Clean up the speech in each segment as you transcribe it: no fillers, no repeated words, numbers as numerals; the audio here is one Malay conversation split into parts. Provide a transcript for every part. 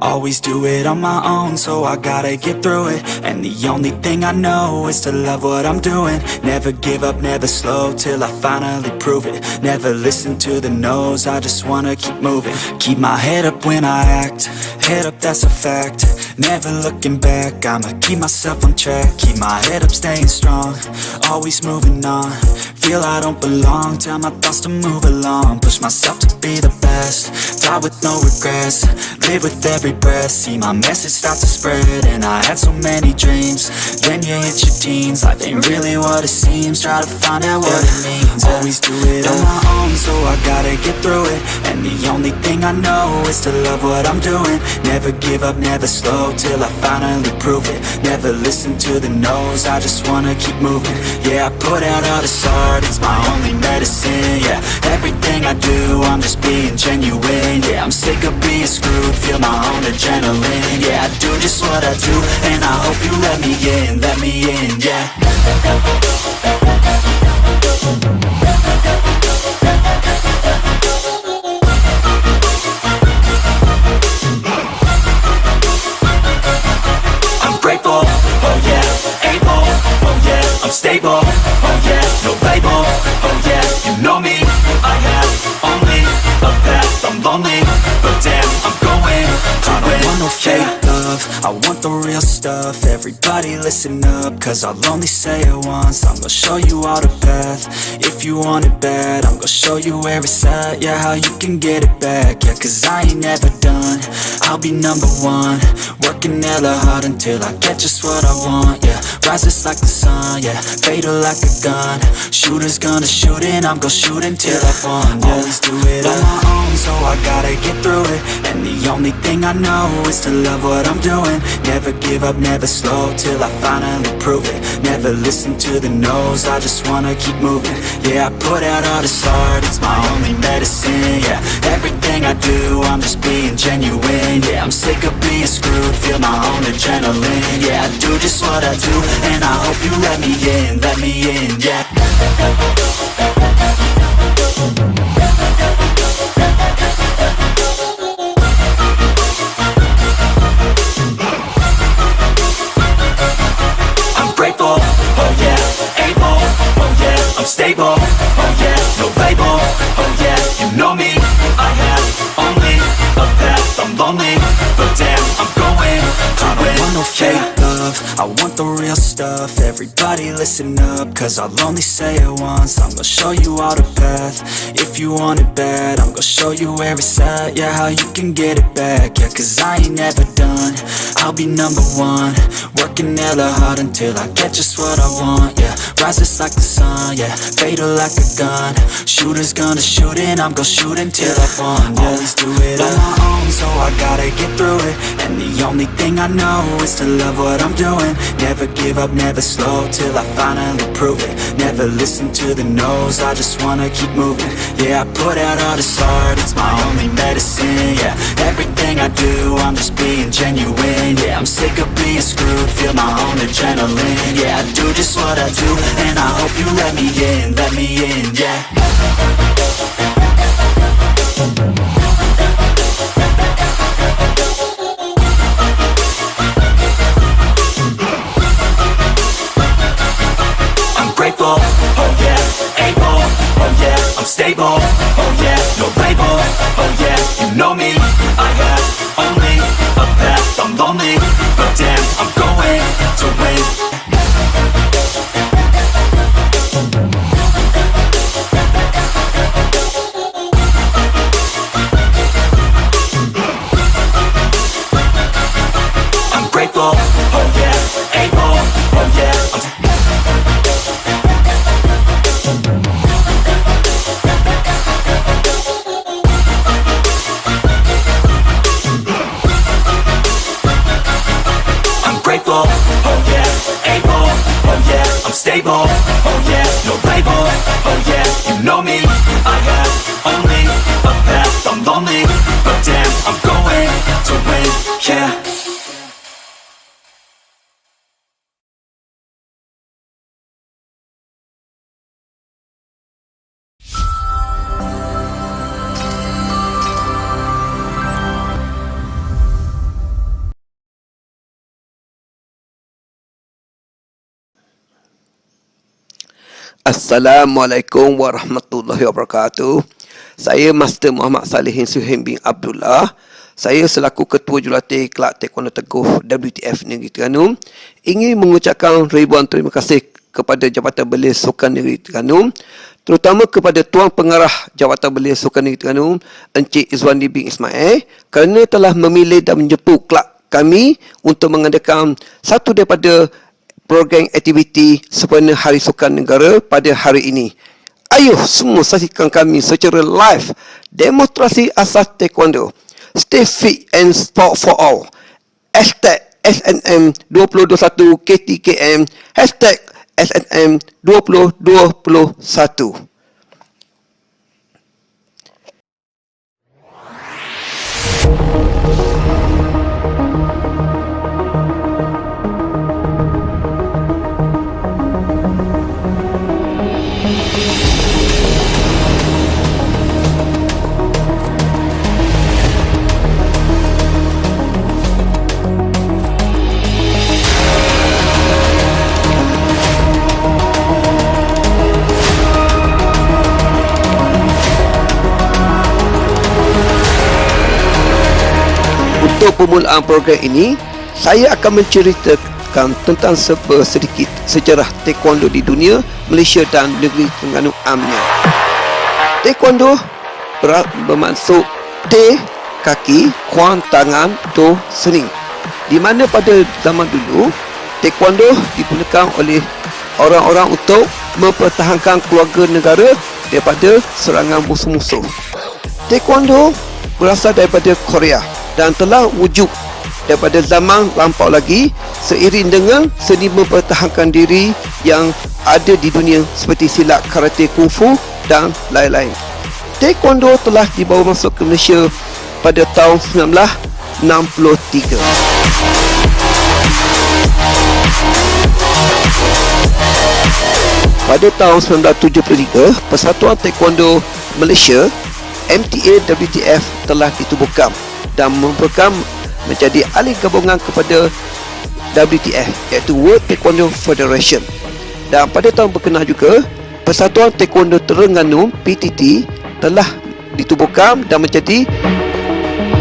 Always do it on my own, so I gotta get through it. And the only thing I know is to love what I'm doing. Never give up, never slow, till I finally prove it. Never listen to the no's, I just wanna keep moving. Keep my head up when I act, head up, that's a fact. Never looking back, I'ma keep myself on track. Keep my head up, staying strong, always moving on. Feel I don't belong, tell my thoughts to move along. Push myself to be the best, die with no regrets. Live with every breath, see my message start to spread. And I had so many dreams, then you hit your teens. Life ain't really what it seems, try to find out what it means. Always do it on my own, so I gotta get through it. And the only thing I know is to love what I'm doing. Never give up, never slow, till I finally prove it. Never listen to the no's, I just wanna keep moving. Yeah, I put out all this art, it's my only medicine. Yeah, everything I do, I'm just being genuine. Yeah, I'm sick of being screwed, feel my own adrenaline. Yeah, I do just what I do, and I hope you let me in, yeah. I'm grateful, oh yeah, able, oh yeah, I'm stable, oh yeah, no label, oh yeah, you know me, I have only a path, I'm lonely, but damn, I'm going to win. I don't want no fake love, I want the real stuff. Everybody listen up, cause I'll only say it once. I'm gonna show you all the path, if you want it bad. I'm gonna show you where it's at, yeah, how you can get it back. Yeah, cause I ain't never done, I'll be number one. Working hella hard until I get just what I want, yeah. Rises like the sun, yeah, fatal like a gun. Shooters gonna shoot and I'm gonna shoot until I won, yeah. Always do it on my own, so I gotta get through it. And the only thing I know is to love what I'm doing. Never give up, never slow, till I finally prove it. Never listen to the no's, I just wanna keep moving. Yeah, I put out all this art, it's my only medicine. Yeah, everything I do, I'm just being genuine. Yeah, I'm sick of being screwed, feel my own adrenaline. Yeah, I do just what I do, and I hope you let me in, yeah. I'm grateful, oh yeah, able, oh yeah, I'm stable, oh yeah, no label, oh yeah, you know me, I have only a path, I'm lonely, but damn, I'm going to win. I don't want no fake love, I want the real stuff. Everybody listen up, cause I'll only say it once. I'm gonna show you all the path, if you want it bad. I'm gonna show you where it's at, yeah, how you can get it back. Yeah, cause I ain't never done, I'll be number one. Working hella hard until I get just what I want, yeah. Rises like the sun, yeah, fatal like a gun. Shooters gonna shoot and I'm gonna shoot until I won, yeah. Always do it on my own, so I gotta get through it. And the only thing I know is to love what I'm doing. Never give up, never slow, till I finally prove it. Never listen to the no's, I just wanna keep moving. Yeah, I put out all this art, it's my only medicine. Yeah, everything I do, I'm just being genuine. Yeah, I'm sick of being screwed, feel my own adrenaline. Yeah, I do just what I do, and I hope you let me in, yeah. I'm grateful, oh yeah, able, oh yeah, I'm stable, oh yeah, no label, oh yeah, you know me, I have only a path, I'm lonely, but damn, I'm going to win. I'm grateful, oh yeah, able, oh yeah, I'm grateful, oh yeah, able, oh yeah, I'm stable, oh yeah, no label, oh yeah, you know me, I have only a path, I'm lonely, but damn, I'm going to win, yeah. Assalamualaikum warahmatullahi wabarakatuh. Saya Master Muhammad Salihin Suhaim bin Abdullah. Saya selaku Ketua Jurulatih Kelab Taekwondo Teguh WTF Negeri Terengganu ingin mengucapkan ribuan terima kasih kepada Jabatan Belia Sukan Negeri Terengganu, terutama kepada Tuan Pengarah Jabatan Belia Sukan Negeri Terengganu Encik Izwandi bin Ismail kerana telah memilih dan menjemput kelab kami untuk mengadakan satu daripada program aktiviti sempena Hari Sukan Negara pada hari ini. Ayuh semua saksikan kami secara live demonstrasi asas taekwondo. Stay fit and sport for all. Hashtag SNM 2021 KTKM. Hashtag SNM 2021. Untuk permulaan program ini, saya akan menceritakan tentang sedikit sejarah taekwondo di dunia, Malaysia dan negeri Terengganu amnya. Taekwondo bermaksud T, kaki, kuan, tangan, do, seni. Di mana pada zaman dulu, taekwondo digunakan oleh orang-orang untuk mempertahankan keluarga negara daripada serangan musuh-musuh. Taekwondo berasal daripada Korea dan telah wujud daripada zaman lampau lagi seiring dengan seni mempertahankan diri yang ada di dunia seperti silat, karate, kungfu dan lain-lain. Taekwondo telah dibawa masuk ke Malaysia pada tahun 1963. Pada tahun 1973, Persatuan Taekwondo Malaysia MTA WTF telah ditubuhkan dan merupakan menjadi ahli gabungan kepada WTF iaitu World Taekwondo Federation. Dan pada tahun berkenaan juga Persatuan Taekwondo Terengganu PTT telah ditubuhkan dan menjadi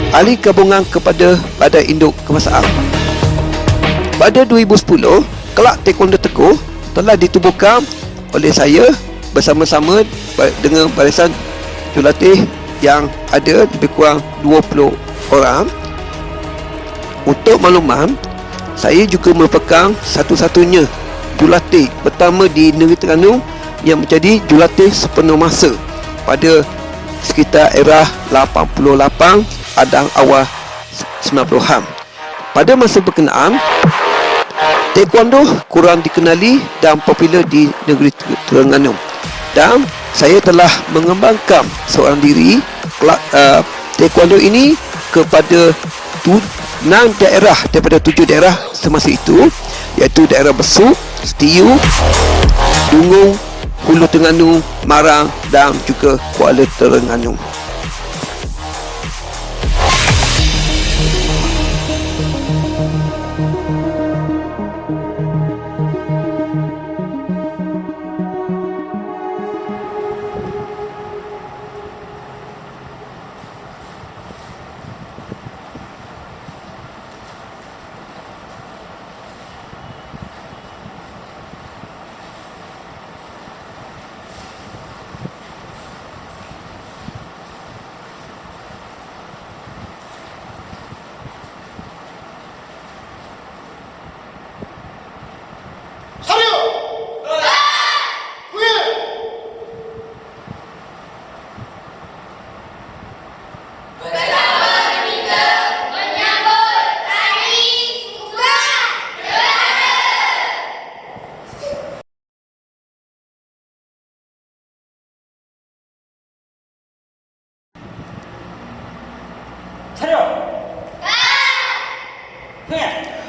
ahli gabungan kepada Badan Induk Kebangsaan. Pada 2010, Kelab Taekwondo Teguh telah ditubuhkan oleh saya bersama-sama dengan barisan jurulatih yang ada lebih kurang 20 orang. Untuk makluman, saya juga merupakan satu-satunya jurulatih pertama di negeri Terengganu yang menjadi jurulatih sepenuh masa pada sekitar era 88 dan awal 90-an. Pada masa berkenaan, taekwondo kurang dikenali dan popular di negeri Terengganu, dan saya telah mengembangkan seorang diri taekwondo ini kepada 6 daerah daripada 7 daerah semasa itu, iaitu daerah Besut, Setiu, Dungung, Hulu Terengganu, Marang dan juga Kuala Terengganu.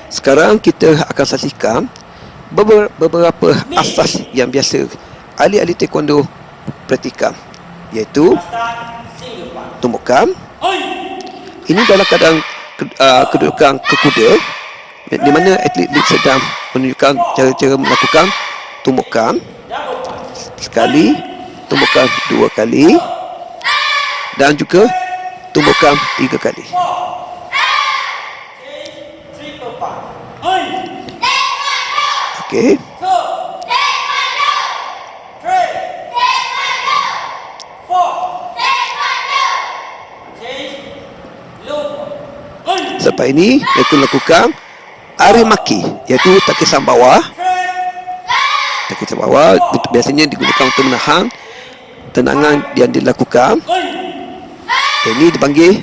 Sekarang kita akan saksikan beberapa asas yang biasa ahli-ahli taekwondo praktikkan, iaitu tumbukan. Ini dalam keadaan kedudukan kekuda, di mana atlet sedang menunjukkan cara-cara melakukan tumbukan. sekali, tumbukan 2 kali, dan juga tumbukan 3 kali. Okey. Sampai ini mereka lakukan arimaki, iaitu takisan bawah. Takisan bawah biasanya digunakan untuk menahan tenangan yang dilakukan. Ini dipanggil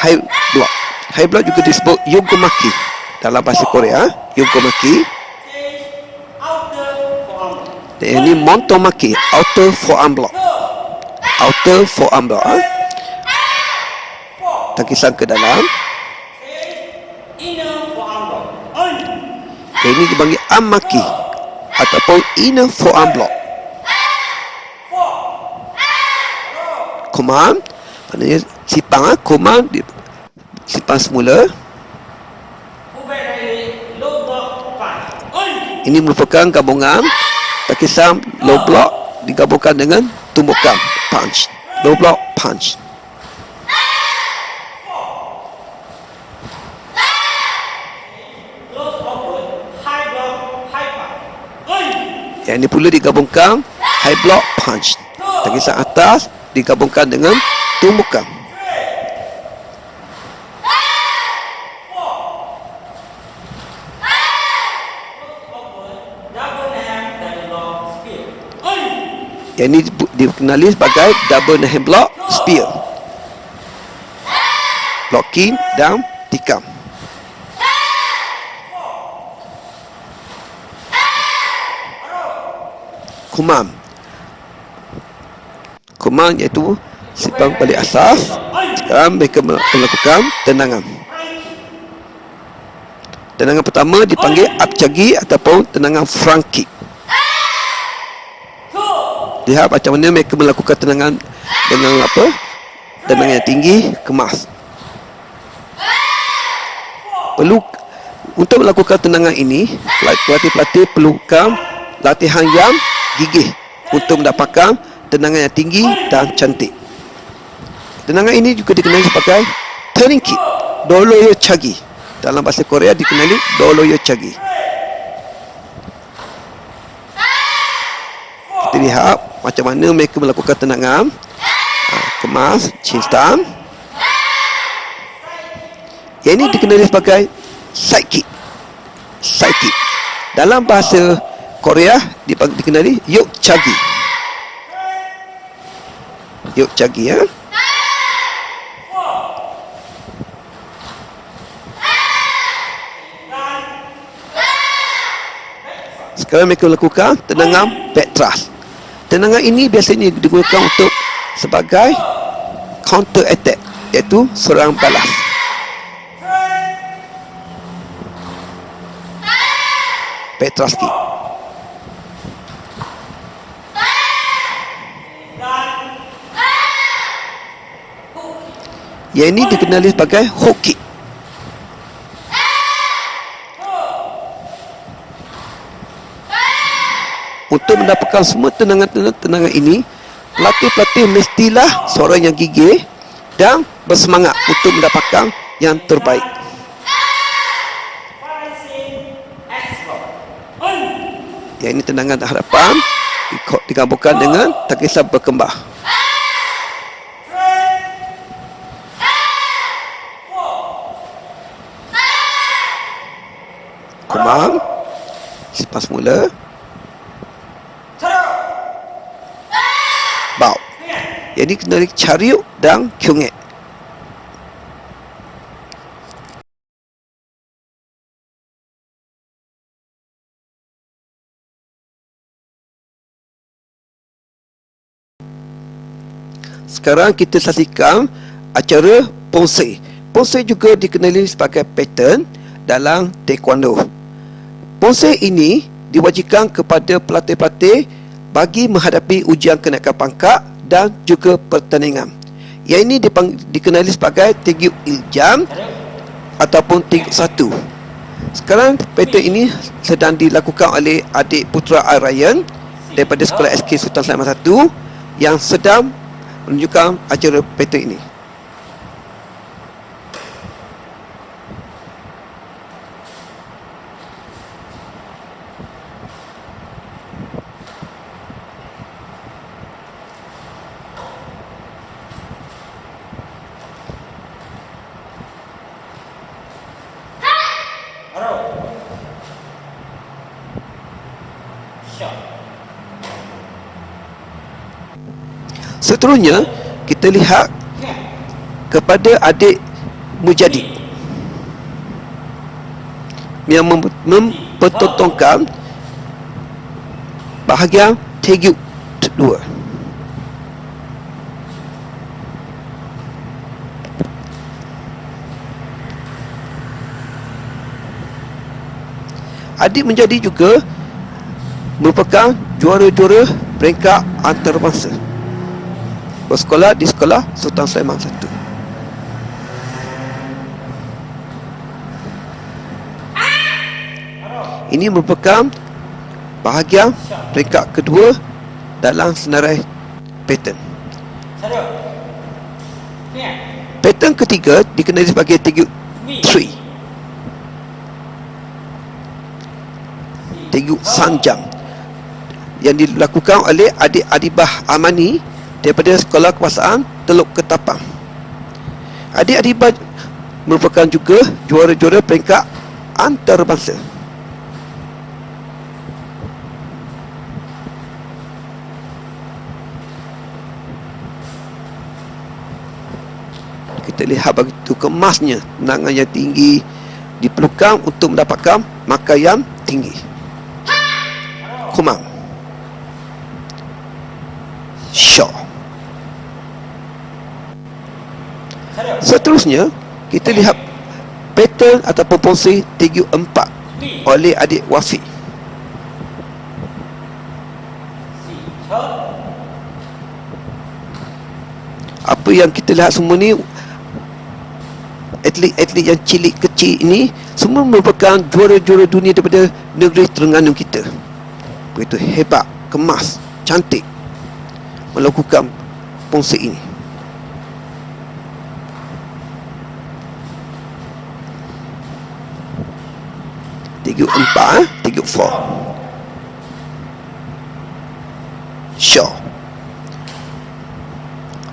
high block. High block juga disebut yogomaki dalam bahasa Korea. Yogomaki. Dan ini montomaki, outer forearm block. Outer forearm block. Takisan ke dalam. Ini dipanggil amaki ataupun inner forearm block. Command maknanya sipang, command sipang semula. Ini merupakan gabungan takisan low block digabungkan dengan tumbukan punch. Low block punch. Yang ini pula digabungkan high block punch. Takisan atas digabungkan dengan tumbukan. Yang ini dikenali sebagai double hand block spear. Blocking dan tikam. Kumam. Kumam iaitu sipang balik asas. Sekarang mereka melakukan tenangan. Tenangan pertama dipanggil upchagi ataupun tenangan front kick. Lihat macam mana mereka melakukan tenangan dengan apa? Tenangan yang tinggi, kemas. Perlu untuk melakukan tenangan ini, pelatih-pelatih perlukan latihan yang gigih untuk mendapatkan tenangan yang tinggi dan cantik. Tenangan ini juga dikenali sebagai turning kick, doloyo chagi. Dalam bahasa Korea dikenali doloyo chagi. Kita lihat macam mana mereka melakukan tenangan. Kemas, cinta. Yang ini dikenali sebagai side kick. Side kick. Dalam bahasa Korea dikenali yuk chagi. Yuk chagi ya. Sekarang mereka lakukan tenangan back thrust. Tenangan ini biasanya digunakan untuk sebagai counter attack, iaitu serang balas. Back thrust kick. Yang ini dikenali sebagai hook kick. Untuk mendapatkan semua tenangan ini, pelatih-pelatih mestilah seorang yang gigih dan bersemangat untuk mendapatkan yang terbaik. Yang ini tenangan hadapan digabungkan dengan takisan berkembang. Kemang, sipang semula. Bau. Yang ini kenali Chariuk dan Kyungek. Sekarang kita saksikan acara Ponsei. Ponsei juga dikenali sebagai pattern dalam Taekwondo. Ponsei ini diwajibkan kepada pelatih-pelatih bagi menghadapi ujian kenaikan pangkat dan juga pertandingan. Yang ini dikenali sebagai Taegyuk Iljam ataupun Taegyuk 1. Sekarang pattern ini sedang dilakukan oleh adik putera Ryan daripada sekolah SK Sultan Sulaiman 1 yang sedang menunjukkan acara pattern ini. Seterusnya, kita lihat kepada adik Mujadid yang mempertontonkan bahagian tajuk 2. Adik Mujadid juga merupakan juara-juara peringkat antarabangsa bersekolah di sekolah Sultan Sulaiman 1. Ini merupakan bahagian peringkat kedua dalam senarai pattern. Pattern ketiga dikenali sebagai tajuk 3, tajuk Sanjang, yang dilakukan oleh adik Adibah Amani daripada Sekolah Kekuasaan Teluk Ketapang. Adik Adibah merupakan juga juara-juara peringkat antarabangsa. Kita lihat begitu kemasnya tenangan yang tinggi diperlukan untuk mendapatkan markah yang tinggi. Kumam, Shaw. Seterusnya, kita lihat pattern ataupun ponsi tajuk 4 oleh adik Wafi. Apa yang kita lihat semua ni, atlet-atlet yang cilik kecil ini semua merupakan juara-juara dunia daripada negeri Terengganu kita. Begitu hebat, kemas, cantik melakukan ponsi ini. Tajuk 4, tajuk 4. Shaw.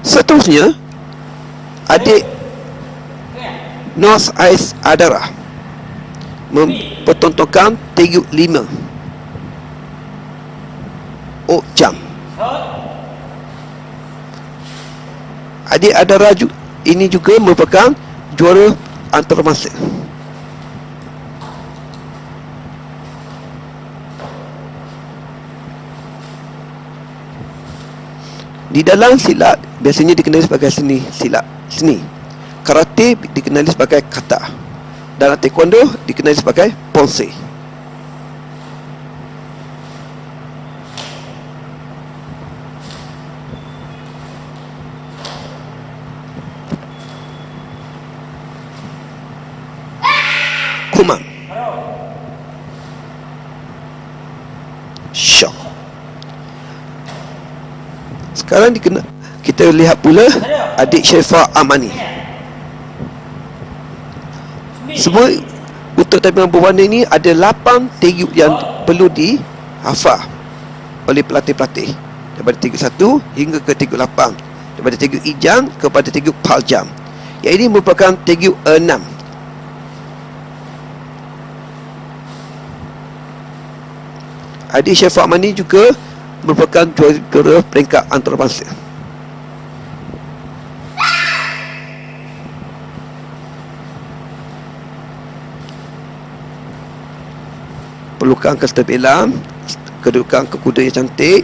Seterusnya, adik North Ice Adara mempertontonkan tajuk 5, Ok Jam. Adik Adara ini juga merupakan juara antarabangsa. Di dalam silat biasanya dikenali sebagai seni. Karate dikenali sebagai kata. Dalam taekwondo dikenali sebagai ponse. Kumam, Shaw. Sekarang kita lihat pula adik Syaifah Amani. Semua untuk tabian berwarna ini ada 8 tajuk yang perlu dihafal oleh pelatih-pelatih, daripada tajuk 1 hingga ke tajuk 8, daripada tajuk Ijang kepada tajuk Paljam. Yang ini merupakan tajuk 6. Adik Syaifah Amani juga merupakan juara peringkat antarabangsa. Perlukan kestabilan, kedudukan kuda yang cantik.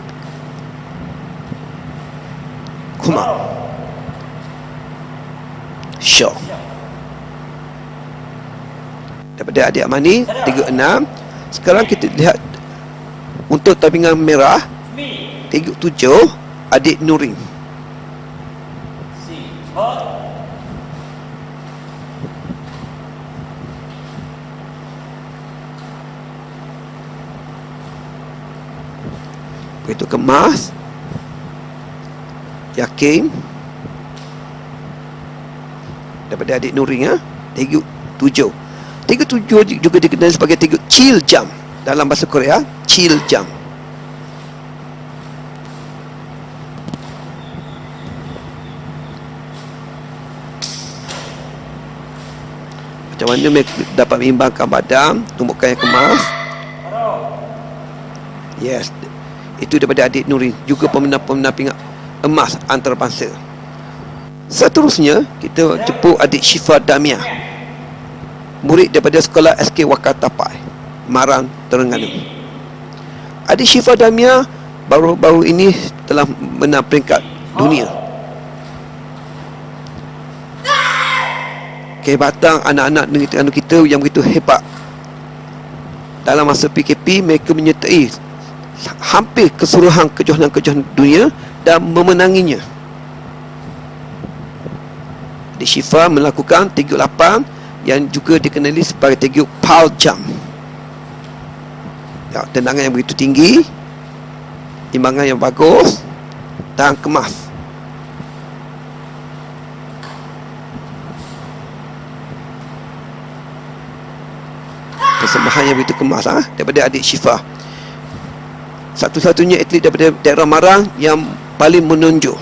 Kumam, Shaw. Daripada adik Amani, 36. Sekarang kita lihat untuk tabingan merah, tajuk 7, adik Nurin. Begitu kemas, yakin. Daripada adik Nuri, Taeguk 7. Taeguk 7 juga dikenali sebagai Taeguk Chill Jump dalam bahasa Korea. Chill Jump. Macam mana dapat mengimbangkan badan, tumbukan yang kemas. Yes, itu daripada adik Nuri, juga pemenang pingat emas antarabangsa. Seterusnya, kita jemput adik Syifa Damia, murid daripada sekolah SK Wakatapai, Marang, Terengganu. Adik Syifa Damia baru-baru ini telah menang peringkat dunia. Kehebatan anak-anak negeri Terengganu kita yang begitu hebat. Dalam masa PKP, mereka menyertai hampir keseluruhan kejohanan-kejohanan dunia dan memenanginya. Adik Syifa melakukan Taeguk 8 yang juga dikenali sebagai Taeguk Pal Jump. Ya, tendangan yang begitu tinggi, imbangan yang bagus dan kemas. Persembahan yang begitu kemas daripada adik Syifa. Satu-satunya atlet daripada daerah Marang yang paling menonjol.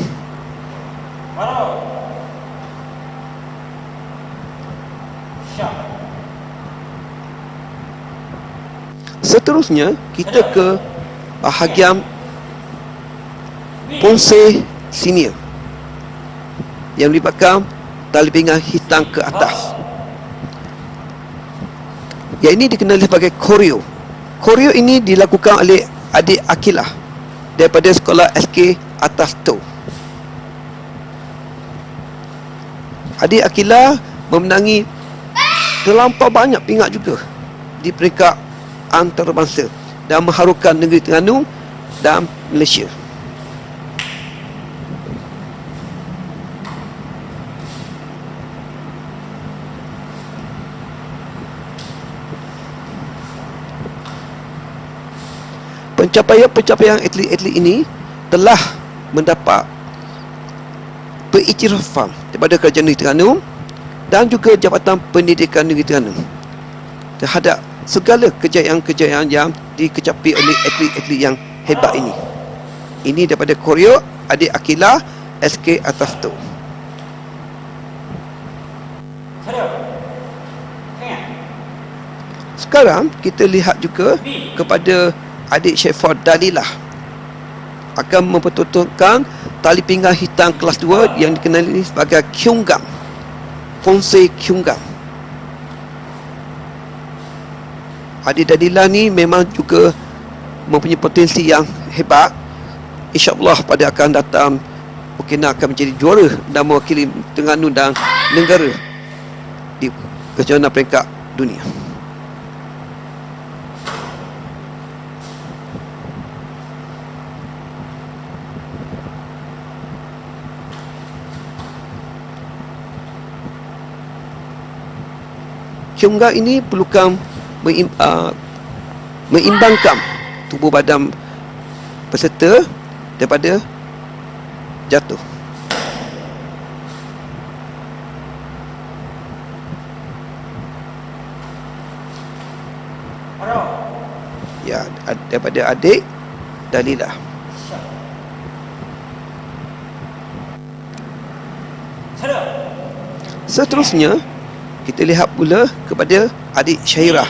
Seterusnya, kita ke bahagian Ponsel Senior yang melibatkan tali pinggang hitam ke atas. Yang ini dikenali sebagai koreo. Koreo ini dilakukan oleh adik Akilah daripada sekolah SK Atas Tu. Adik Akilah memenangi terlampau banyak pingat juga di peringkat antarabangsa dan mengharukan negeri Terengganu dan Malaysia. Pencapaian atlet-atlet ini telah mendapat pengiktirafan daripada Kerajaan Negeri Terengganu dan juga Jabatan Pendidikan Negeri Terengganu terhadap segala kejayaan-kejayaan yang dikecapi oleh atlet-atlet yang hebat ini. Ini daripada koreo adik Akilah SK Atas Tu. Sekarang kita lihat juga kepada adik Syifa Dalilah akan mempertontonkan tali pinggang hitam kelas 2 yang dikenali sebagai Kyunggang, Ponsel Kyunggang. Adik Dalilah ni memang juga mempunyai potensi yang hebat. InsyaAllah pada akan datang mungkin akan menjadi juara dan mewakili Terengganu dan negara di kejohanan peringkat dunia. Kyunggang ini perlukan mengimbangkan tubuh badan peserta daripada jatuh. Ya, daripada adik Dalilah. Seterusnya, kita lihat pula kepada adik Syairah,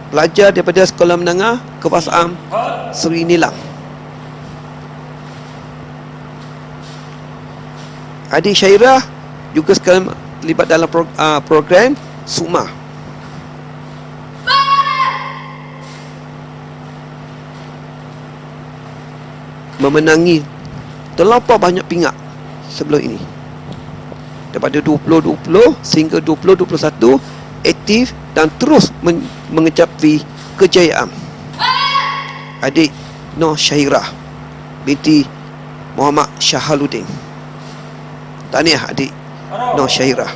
pelajar daripada Sekolah Menengah Kebangsaan Seri Nilang. Adik Syairah juga sekarang terlibat dalam program SUMA. Memenangi terlampau banyak pingat sebelum ini. Daripada 2020 sehingga 2021 aktif dan terus mengecapi kejayaan. Adik Noh Syairah binti Muhammad Syahaluddin. Tahniah adik Noh Syairah.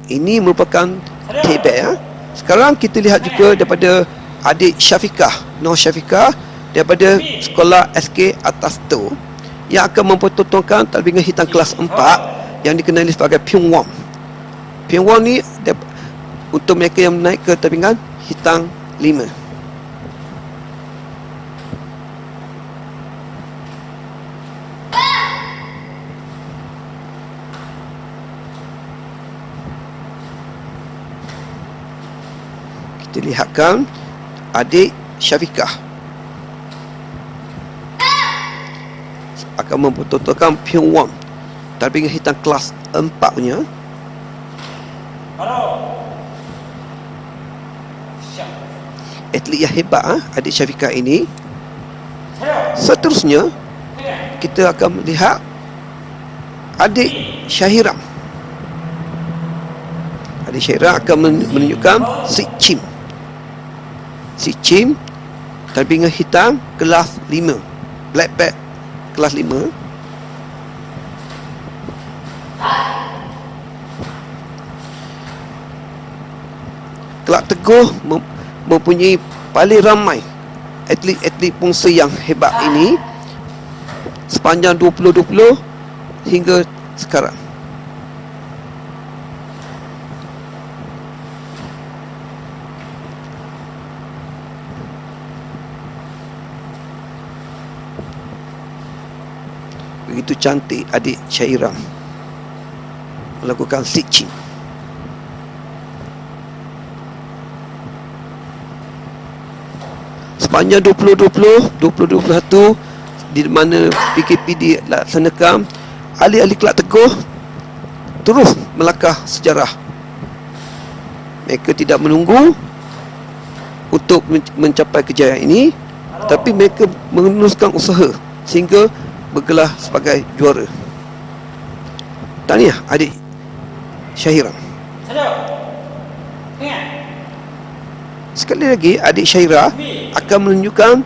Ini merupakan Tibet ya. Sekarang kita lihat juga daripada adik Syafiqah, Noh Syafiqah daripada sekolah SK Atas Tu yang akan mempertontonkan tarbingan hitam kelas 4 yang dikenali sebagai Pyongwon. Pyongwon ni untuk mereka yang naik ke tarbingan hitam 5. Kita lihatkan adik Syafiqah akan mempertontonkan Pyongwon tarbingan hitam kelas 4 punya. Atlet yang hebat adik Syafiqah ini. Seterusnya kita akan melihat adik Syahiram. Adik Syahiram akan menunjukkan Si Chim. Si Chim tarbingan hitam kelas 5, black belt kelas 5. Kelab Teguh mempunyai paling ramai atlet-atlet bangsa yang hebat ini sepanjang 2020 hingga sekarang. Begitu cantik adik Syahiram melakukan stitching. Sepanjang 2020, 2021 di mana PKP dilaksanakan, ahli-ahli Kelab Teguh terus melangkah sejarah. Mereka tidak menunggu untuk mencapai kejayaan ini, tapi mereka meneruskan usaha sehingga bergelar sebagai juara. Tahniah adik Syahiram. Sekali lagi adik Syairah akan menunjukkan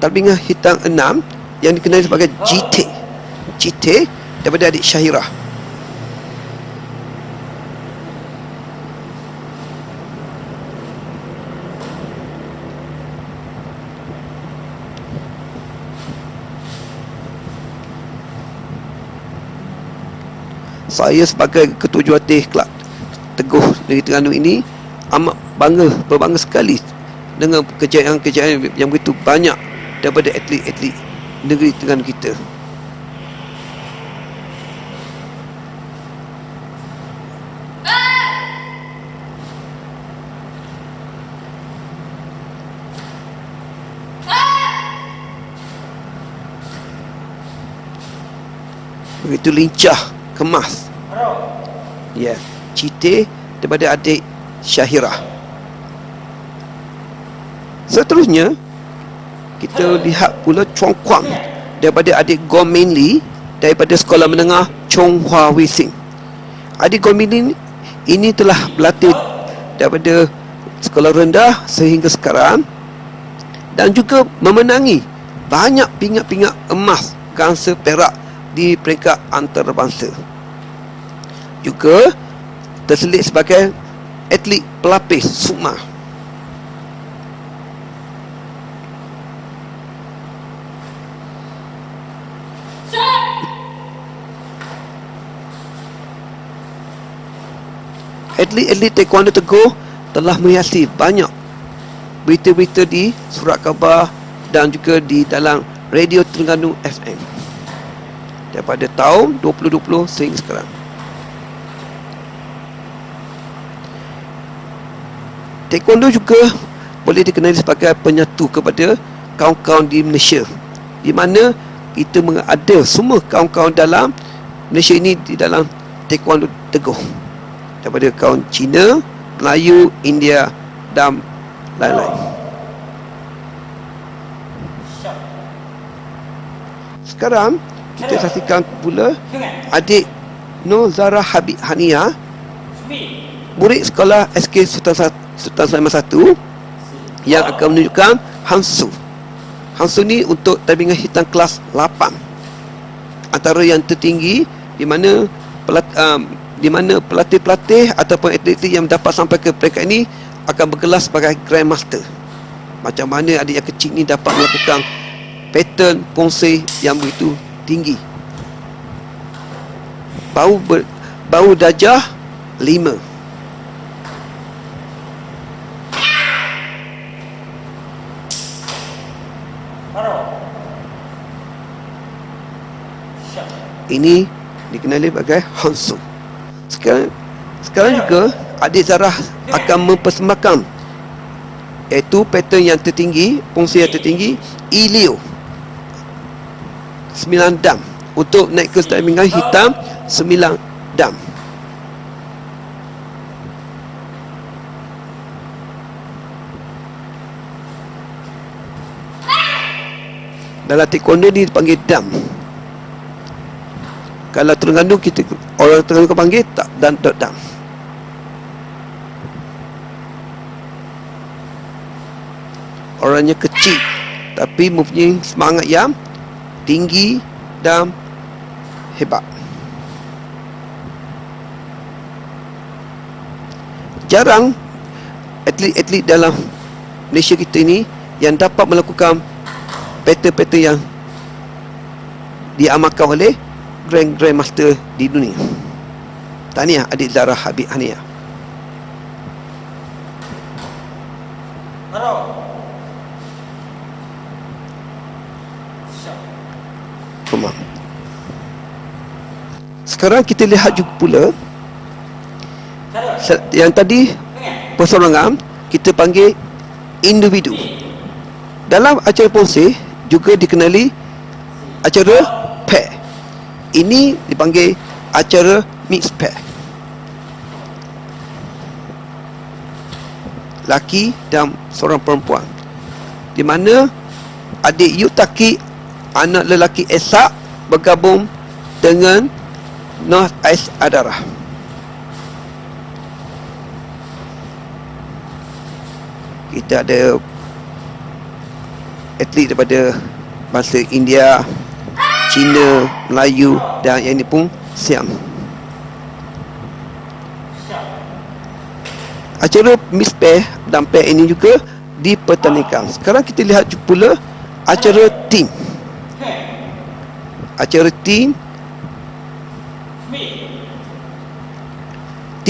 tarbingan hitam 6 yang dikenali sebagai GT. GT daripada adik Syairah. Saya sebagai ketua jurulatih Kelab Teguh Negeri Terengganu ini amat berbangga sekali dengan kejayaan-kejayaan yang begitu banyak daripada atlet-atlet negeri Terengganu kita. Begitu lincah, kemas. Ya, cita daripada adik Syahirah. Seterusnya kita lihat pula Chong Kwang daripada adik Gom Mainly daripada sekolah menengah Chong Hua Wei Sing. Adik Gom Mainly ini telah berlatih daripada sekolah rendah sehingga sekarang dan juga memenangi banyak pingat-pingat emas, gangsa, perak di peringkat antarabangsa. Juga terselit sebagai atlet pelapis sukma. Atlet-atlet taekwondo Teguh telah menghiasi banyak berita-berita di surat khabar dan juga di dalam Radio Terengganu FM daripada tahun 2020 sehingga sekarang. Taekwondo juga boleh dikenali sebagai penyatu kepada kawan-kawan di Malaysia, di mana kita ada semua kawan-kawan dalam Malaysia ini di dalam Taekwondo Teguh, daripada kawan Cina, Melayu, India dan lain-lain. Sekarang kita saksikan pula adik Nur Zara Habib Hania, murid sekolah SK Sultan Sulaiman 1 yang akan menunjukkan Hansu. Hansu ni untuk tarbingan hitam kelas 8, antara yang tertinggi di mana di mana pelatih-pelatih ataupun atlet yang dapat sampai ke peringkat ini akan bergelar sebagai Grandmaster. Macam mana adik yang kecil ni dapat melakukan pattern ponsel yang begitu tinggi. Bau darjah 5. Ini dikenali sebagai Hansu. Sekarang juga adik Zarah akan mempersembahkan iaitu pattern yang tertinggi, ponsel yang tertinggi, Ilio 9 dam untuk naik ke stamina hitam 9 dam. Dalam taekwondo ni dipanggil dam. Kalau Terengganu, orang Terengganu panggil tak dan dam. Orangnya kecil tapi mempunyai semangat yang tinggi dan hebat. Jarang atlet-atlet dalam Malaysia kita ini yang dapat melakukan pattern-pattern yang diamalkan oleh Grandmaster di dunia. Tahniah adik Zarah Habib Haniah. Sekarang kita lihat juga pula yang tadi persorangan kita panggil individu. Dalam acara ponsel juga dikenali acara pair. Ini dipanggil acara mixed pair. Laki dan seorang perempuan, di mana adik Yutaki, anak lelaki Esak, bergabung dengan North Ais Adara. Kita ada atlet daripada bangsa India, Cina, Melayu dan yang ini pun Siam. Acara mixed pair dan pair ini juga dipertandingkan. Sekarang kita lihat pula acara team. Acara team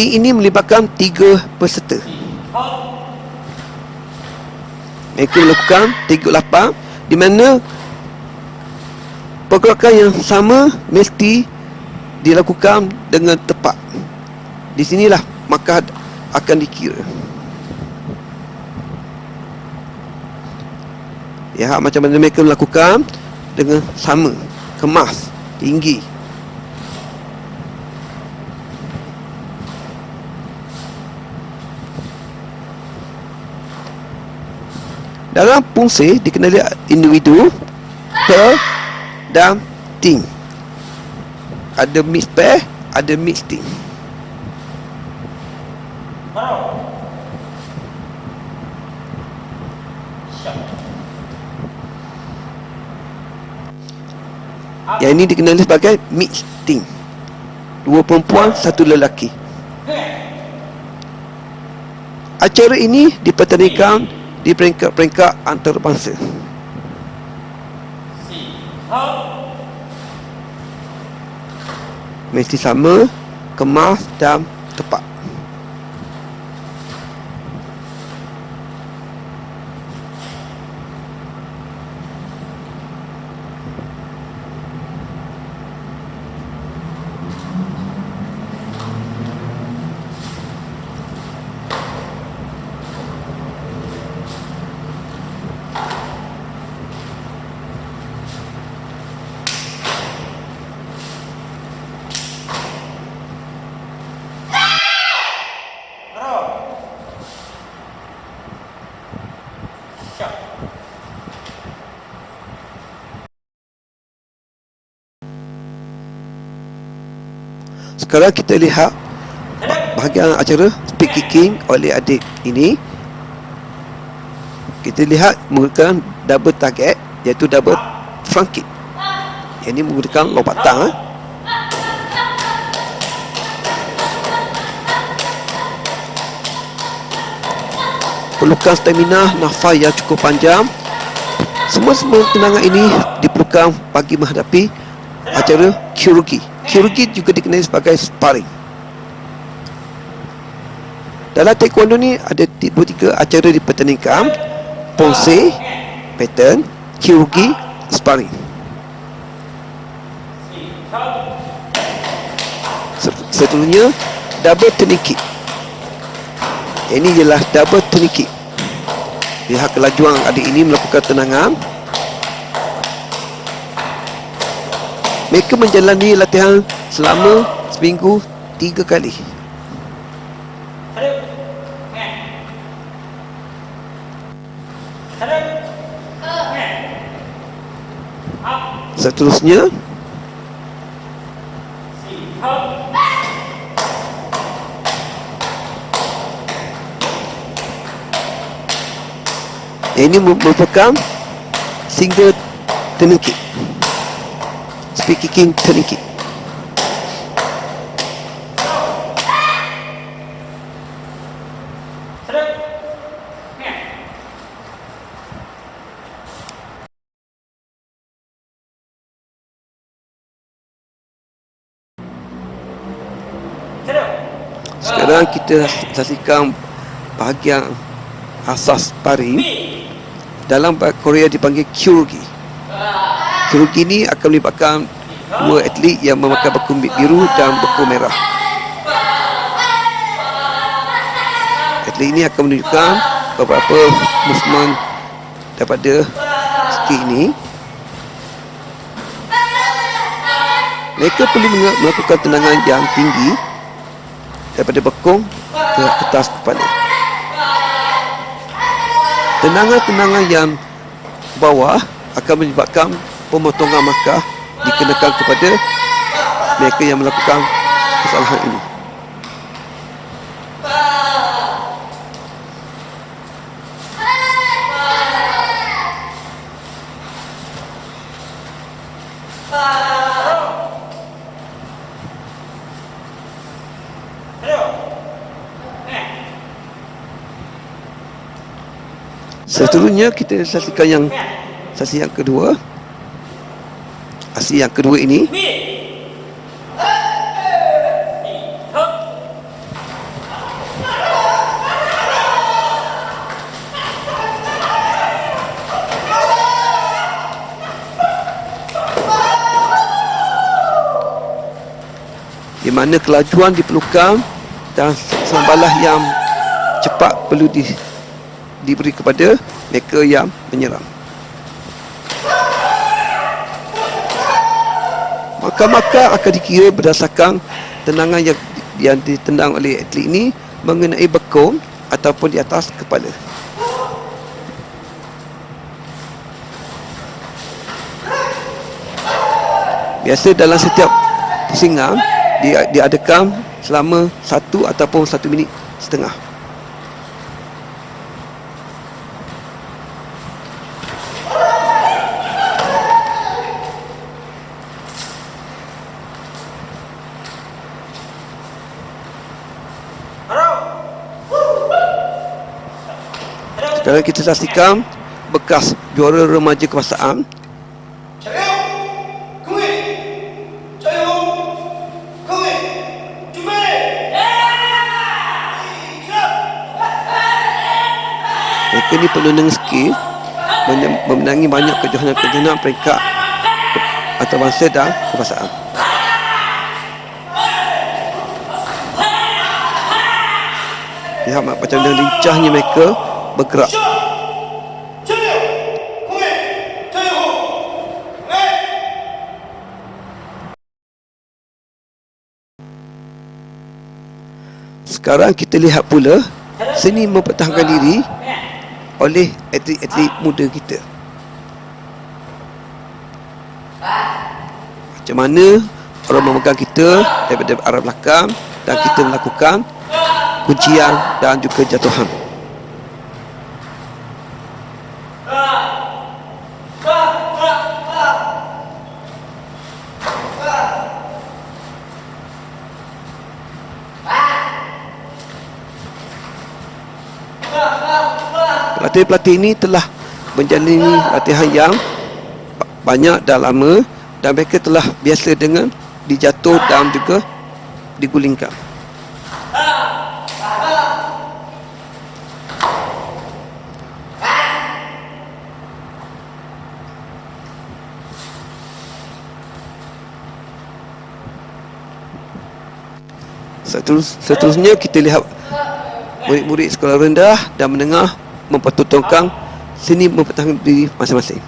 ini melibatkan 3 peserta. Mereka melakukan 38 di mana pergerakan yang sama mesti dilakukan dengan tepat. Di sinilah maka akan dikira. Ya, macam mana mereka melakukan dengan sama, kemas, tinggi. Dalam ponsel dikenali individu, pair dan team. Ada mixed pair, ada mixed team. Yang ini dikenali sebagai mixed team. 2 perempuan, 1 lelaki. Acara ini dipertandingkan di peringkat-peringkat antarabangsa. Mesti sama, kemas dan tepat. Sekarang kita lihat bahagian acara speed kicking oleh adik ini. Kita lihat menggunakan double target, iaitu double front kick. Yang ini menggunakan lompatan. perlukan stamina, nafas yang cukup panjang. Semua tenangan ini diperlukan bagi menghadapi acara kirurgi. Kirurgi juga dikenali sebagai sparring. Dalam taekwondo ni ada 3 acara dipertandingkan: ponse, pattern, kirurgi, sparring. Seterusnya double turning kick. Ini ialah double turning kick. Lihat kelajuan adik ini melakukan tenangan. Mereka menjalani latihan selama seminggu 3 kali. Seterusnya ini merupakan single turning kick, speed kicking turning kick. Sekarang kita saksikan bahagian asas sparring. Dalam bahasa Korea dipanggil kirurgi. Kirurgi ini akan melibatkan 2 atlet yang memakai baju biru dan baju merah. Atlet ini akan menunjukkan beberapa movement daripada skill ini. Mereka perlu melakukan tenangan yang tinggi daripada bekong ke atas kepala. Tenangan-tenangan yang bawah akan menyebabkan pemotongan markah dikenakan kepada mereka yang melakukan kesalahan ini. Seterusnya kita saksikan sesi yang kedua. Sesi yang kedua ini di mana kelajuan diperlukan dan sambalah yang cepat perlu diberi kepada mereka yang menyerang. Maka akan dikira berdasarkan tenangan yang ditendang oleh atlet ini mengenai bekong ataupun di atas kepala. Biasa dalam setiap pusingan diadakan selama 1 ataupun 1 minit setengah. Sekarang kita saksikan bekas juara remaja kebangsaan mereka ni penuh dengan skill, memenangi banyak kejohanan-kejohanan peringkat antarabangsa dan kebangsaan. Lihat macam dengan lincahnya mereka bergerak. Sekarang kita lihat pula seni mempertahankan diri oleh atlet-atlet muda kita. Macam mana orang memegang kita daripada arah belakang dan kita melakukan kuncian dan juga jatuhan. pelatih-pelatih ini telah menjalani latihan yang banyak dan lama, dan mereka telah biasa dengan dijatuh dan juga digulingkan. Seterusnya kita lihat murid-murid sekolah rendah dan menengah mempertontonkan seni mempertahankan diri masing-masing.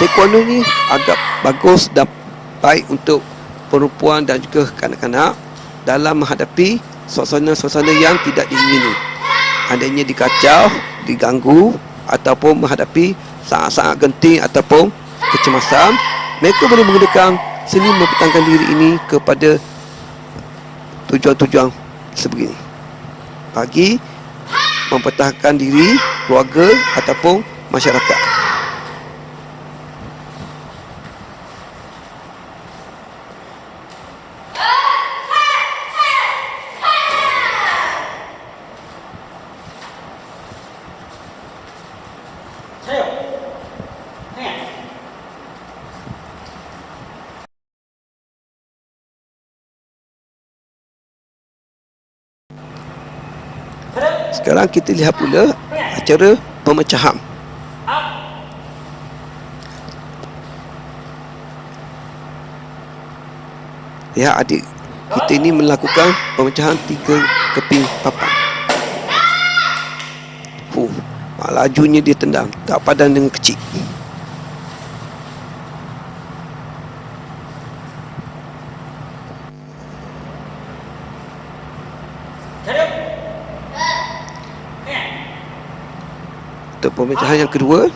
Taekwondo ni agak bagus dan baik untuk perempuan dan juga kanak-kanak dalam menghadapi suasana-suasana yang tidak diingini. Adanya dikacau, diganggu ataupun menghadapi saat-saat genting ataupun kecemasan, mereka boleh menggunakan seni mempertahankan diri ini kepada tujuan-tujuan sebegini. Bagi mempertahankan diri, keluarga ataupun masyarakat. Sekarang kita lihat pula acara pemecahan. Lihat adik kita ini melakukan pemecahan 3 keping papan. Lajunya dia tendang, tak padan dengan kecil. Untuk pemecahan yang kedua,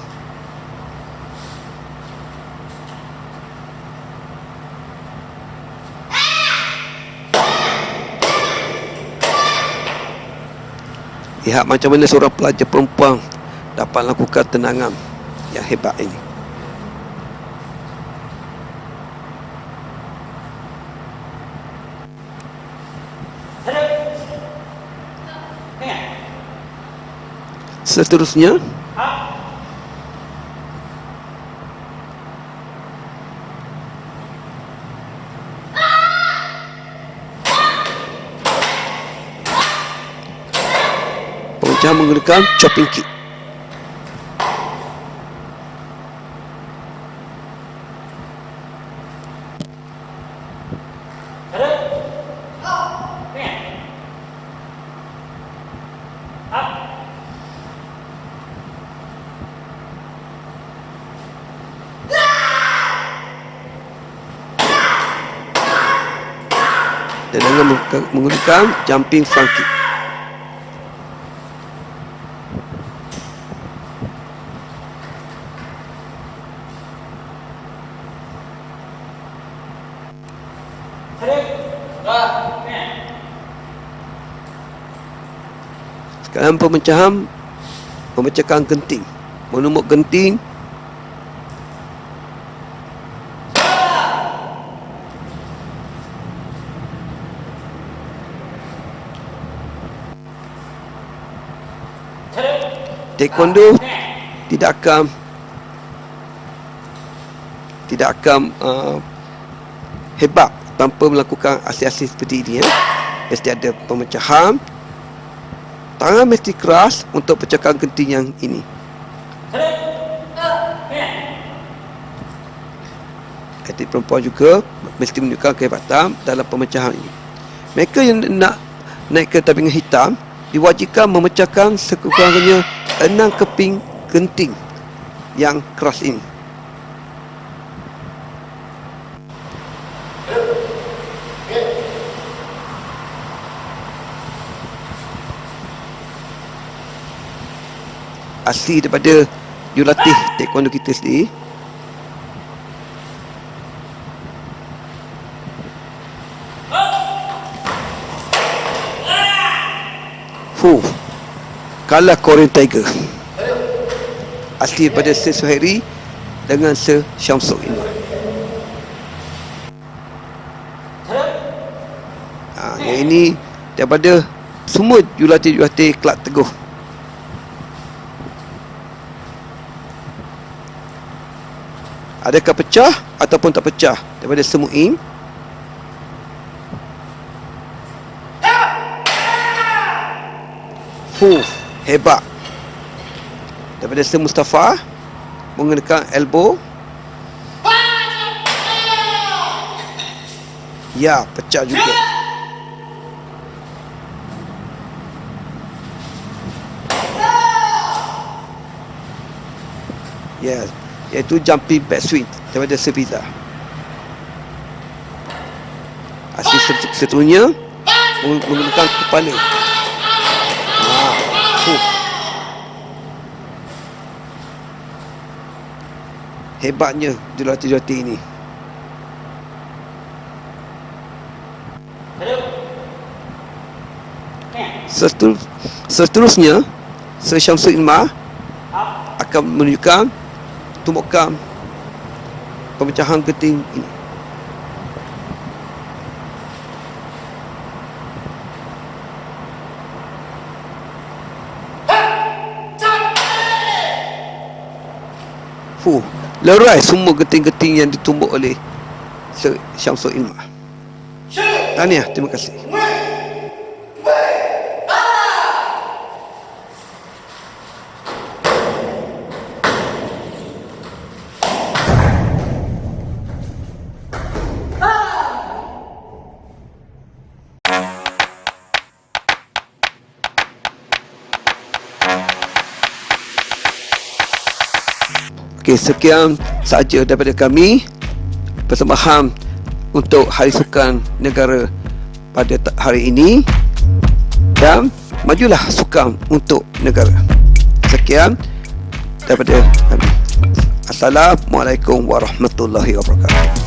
lihat macam mana seorang pelajar perempuan dapat lakukan tendangan yang hebat ini. Seterusnya, pemecahan menggunakan chopping kick. Dan dengan menggunakan jumping front kick. Sekarang pemecahkan genting, menumbuk genting. Taekwondo tidak akan hebat tanpa melakukan aksi-aksi seperti ini. Mesti ada pemecahan, tangan mesti keras untuk pecahkan genting yang ini. Atlet perempuan juga mesti menunjukkan kehebatan dalam pemecahan ini. Mereka yang nak naik ke tabingan hitam diwajibkan memecahkan sekurang-kurangnya 6 keping genting yang keras ini. Asli daripada jurulatih taekwondo kita sendiri. Kalah Korean Tiger asli pada Sir Suhairi dengan Sir Syamsul Inwar. Yang ini daripada semua jurulatih-jurulatih Kelab Teguh. Adakah pecah ataupun tak pecah daripada Sir Mu'in? Hebat daripada Sir Mustafa menggunakan elbow. Ya, pecah juga. Ya, iaitu jumping back swing daripada Sir Fiza. Asli seterusnya menggunakan kepala. Hebatnya jurulatih-jurulatih ini. Seterusnya Sir Syamsul Inwar akan menunjukkan tumpukan pemecahan genting ini. Lerai semua genting-genting yang ditumbuk oleh Sir Syamsul Inwar. Tahniah, terima kasih. Okey, sekian sahaja daripada kami persembahan untuk Hari Sukan Negara pada hari ini, dan majulah sukan untuk negara. Sekian daripada kami. Assalamualaikum warahmatullahi wabarakatuh.